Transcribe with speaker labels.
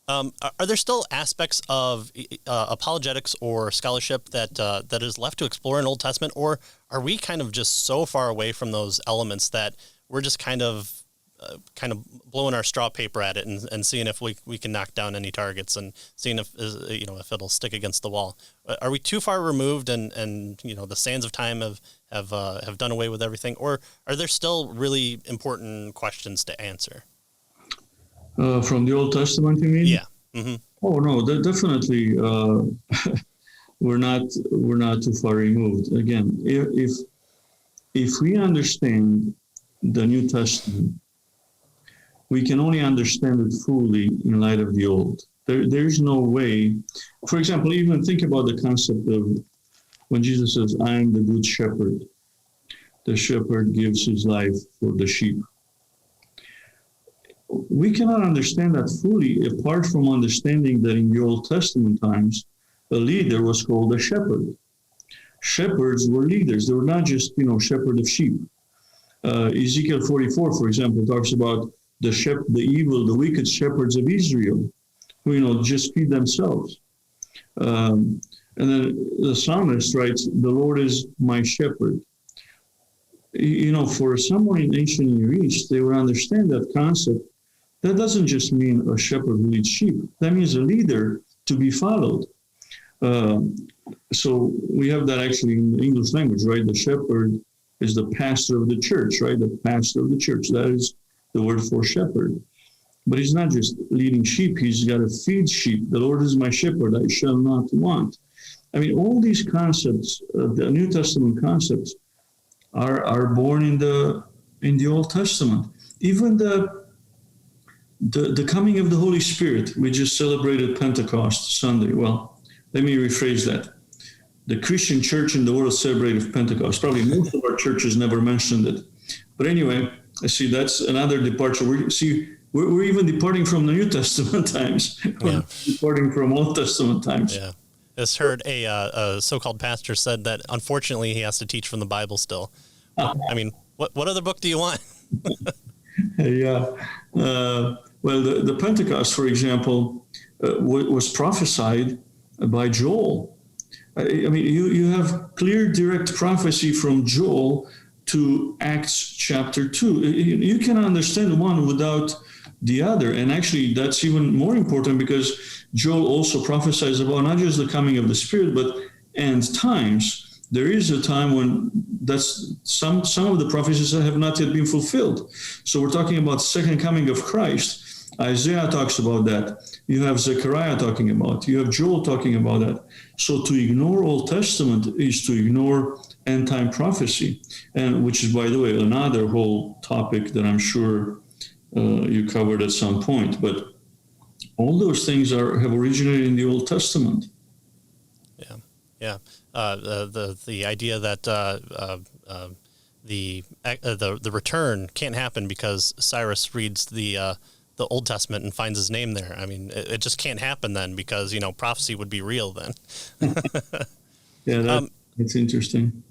Speaker 1: Are there still aspects of apologetics or scholarship that is left to explore in Old Testament, or are we kind of just so far away from those elements that we're just kind of blowing our straw paper at it and seeing if we can knock down any targets and seeing if it'll stick against the wall? Are we too far removed and the sands of time have done away with everything, or are there still really important questions to answer?
Speaker 2: From the Old Testament, you mean?
Speaker 1: Yeah. Mm-hmm.
Speaker 2: Oh no, definitely. We're not too far removed. Again, if we understand the New Testament, we can only understand it fully in light of the Old. There's no way. For example, even think about the concept of when Jesus says, "I am the good shepherd." The shepherd gives his life for the sheep. We cannot understand that fully apart from understanding that in the Old Testament times, a leader was called a shepherd. Shepherds were leaders. They were not just, shepherd of sheep. Ezekiel 44, for example, talks about the wicked shepherds of Israel, who, just feed themselves. And then the psalmist writes, "The Lord is my shepherd." For someone in ancient Near East, they would understand that concept. That doesn't just mean a shepherd who leads sheep. That means a leader to be followed. So we have that actually in the English language, right? The shepherd is the pastor of the church, right? The pastor of the church. That is the word for shepherd. But he's not just leading sheep. He's got to feed sheep. The Lord is my shepherd. I shall not want. I mean, all these concepts, the New Testament concepts, are born in the Old Testament. Even the coming of the Holy Spirit. We just celebrated Pentecost Sunday. Well, let me rephrase that. The Christian church in the world celebrated Pentecost. Probably most of our churches never mentioned it. But anyway, I see that's another departure. We're even departing from the New Testament times. We're departing from Old Testament times.
Speaker 1: Yeah. I just heard a so-called pastor said that unfortunately he has to teach from the Bible still. I mean, what other book do you want?
Speaker 2: Yeah. Well, the Pentecost, for example, was prophesied by Joel. I mean, you have clear, direct prophecy from Joel to Acts chapter 2. You can understand one without the other. And actually, that's even more important because Joel also prophesies about not just the coming of the Spirit, but end times. There is a time when that's some of the prophecies that have not yet been fulfilled. So we're talking about second coming of Christ. Isaiah talks about that. You have Zechariah talking about it. You have Joel talking about that. So to ignore Old Testament is to ignore end-time prophecy, and which is, by the way, another whole topic that I'm sure you covered at some point. But all those things have originated in the Old Testament.
Speaker 1: Yeah. The idea that the return can't happen because Cyrus reads the Old Testament and finds his name there. I mean, it just can't happen then because prophecy would be real then.
Speaker 2: Yeah, that's interesting.